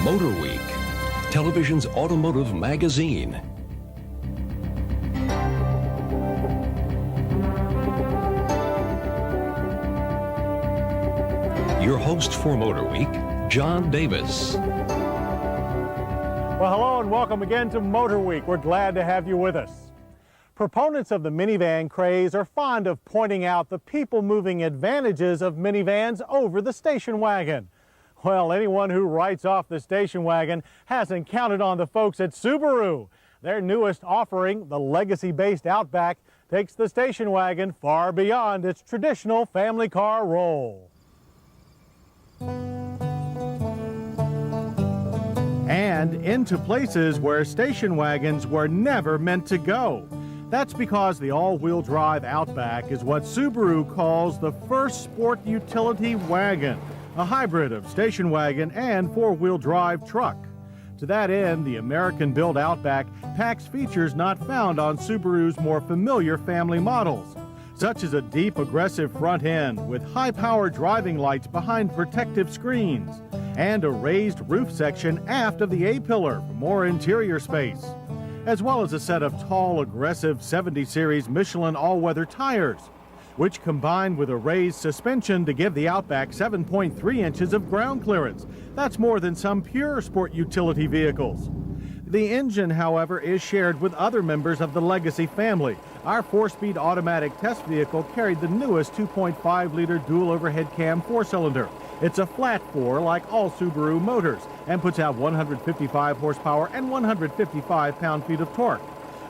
Motorweek, television's automotive magazine. Your host for Motorweek, John Davis. Well, hello and welcome again to Motorweek. We're glad to have you with us. Proponents of the minivan craze are fond of pointing out the people-moving advantages of minivans over the station wagon. Well, anyone who writes off the station wagon hasn't counted on the folks at Subaru. Their newest offering, the legacy-based Outback, takes the station wagon far beyond its traditional family car role. And into places where station wagons were never meant to go. That's because the all-wheel drive Outback is what Subaru calls the first sport utility wagon, a hybrid of station wagon and four-wheel drive truck. To that end, the American-built Outback packs features not found on Subaru's more familiar family models, such as a deep, aggressive front end with high-power driving lights behind protective screens, and a raised roof section aft of the A-pillar for more interior space, as well as a set of tall, aggressive 70 Series Michelin all-weather tires, which combine with a raised suspension to give the Outback 7.3 inches of ground clearance. That's more than some pure sport utility vehicles. The engine, however, is shared with other members of the Legacy family. Our 4-speed automatic test vehicle carried the newest 2.5-liter dual overhead cam 4-cylinder. It's a flat 4 like all Subaru motors and puts out 155 horsepower and 155 pound-feet of torque.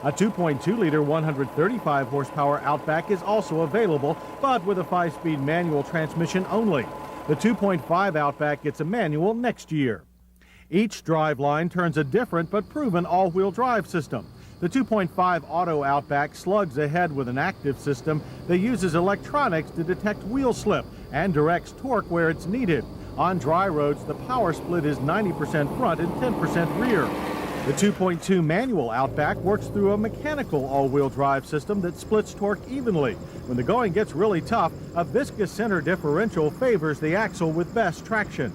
A 2.2-liter 135 horsepower Outback is also available, but with a 5-speed manual transmission only. The 2.5 Outback gets a manual next year. Each driveline turns a different but proven all-wheel drive system. The 2.5 Auto Outback slugs ahead with an active system that uses electronics to detect wheel slip and directs torque where it's needed. On dry roads, the power split is 90% front and 10% rear. The 2.2 manual Outback works through a mechanical all-wheel drive system that splits torque evenly. When the going gets really tough, a viscous center differential favors the axle with best traction.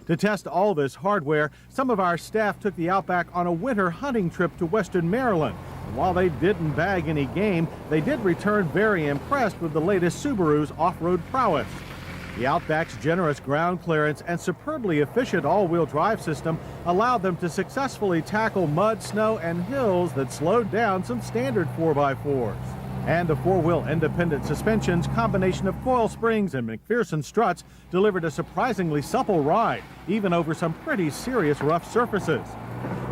To test all this hardware, some of our staff took the Outback on a winter hunting trip to western Maryland. And while they didn't bag any game, they did return very impressed with the latest Subaru's off-road prowess. The Outback's generous ground clearance and superbly efficient all-wheel drive system allowed them to successfully tackle mud, snow, and hills that slowed down some standard 4x4s. And the four-wheel independent suspension's combination of coil springs and McPherson struts delivered a surprisingly supple ride, even over some pretty serious rough surfaces.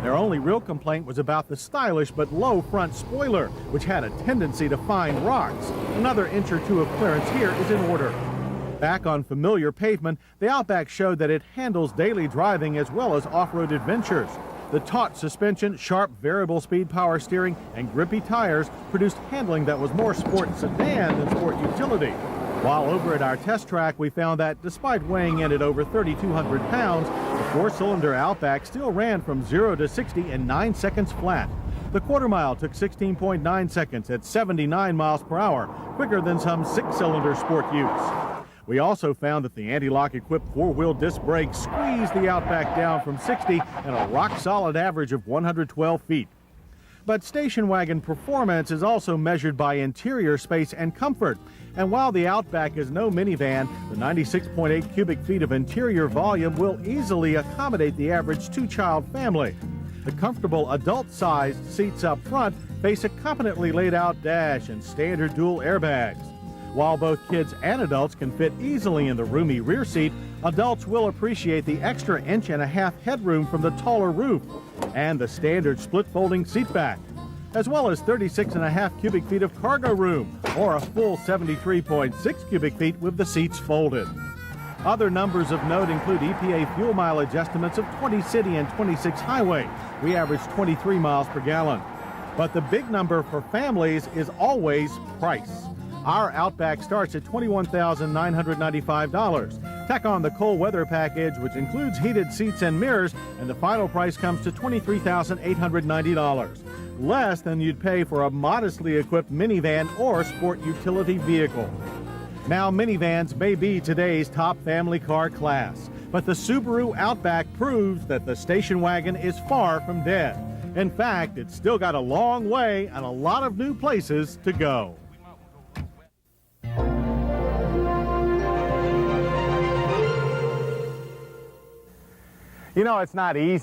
Their only real complaint was about the stylish but low front spoiler, which had a tendency to find rocks. Another inch or two of clearance here is in order. Back on familiar pavement, the Outback showed that it handles daily driving as well as off-road adventures. The taut suspension, sharp variable speed power steering, and grippy tires produced handling that was more sport sedan than sport utility. While over at our test track, we found that despite weighing in at over 3,200 pounds, the 4-cylinder Outback still ran from 0 to 60 in 9 seconds flat. The quarter mile took 16.9 seconds at 79 miles per hour, quicker than some 6-cylinder sport use. We also found that the anti-lock equipped four-wheel disc brakes squeezed the Outback down from 60 and a rock-solid average of 112 feet. But station wagon performance is also measured by interior space and comfort. And while the Outback is no minivan, the 96.8 cubic feet of interior volume will easily accommodate the average two-child family. The comfortable adult-sized seats up front face a competently laid-out dash and standard dual airbags. While both kids and adults can fit easily in the roomy rear seat, adults will appreciate the extra 1.5 inch headroom from the taller roof and the standard split-folding seat back, as well as 36.5 cubic feet of cargo room, or a full 73.6 cubic feet with the seats folded. Other numbers of note include EPA fuel mileage estimates of 20 city and 26 highway. We average 23 miles per gallon. But the big number for families is always price. Our Outback starts at $21,995. Tack on the cold weather package, which includes heated seats and mirrors, and the final price comes to $23,890. Less than you'd pay for a modestly equipped minivan or sport utility vehicle. Now, minivans may be today's top family car class, But the Subaru Outback proves that the station wagon is far from dead. In fact, it's still got a long way and a lot of new places to go. You know, it's not easy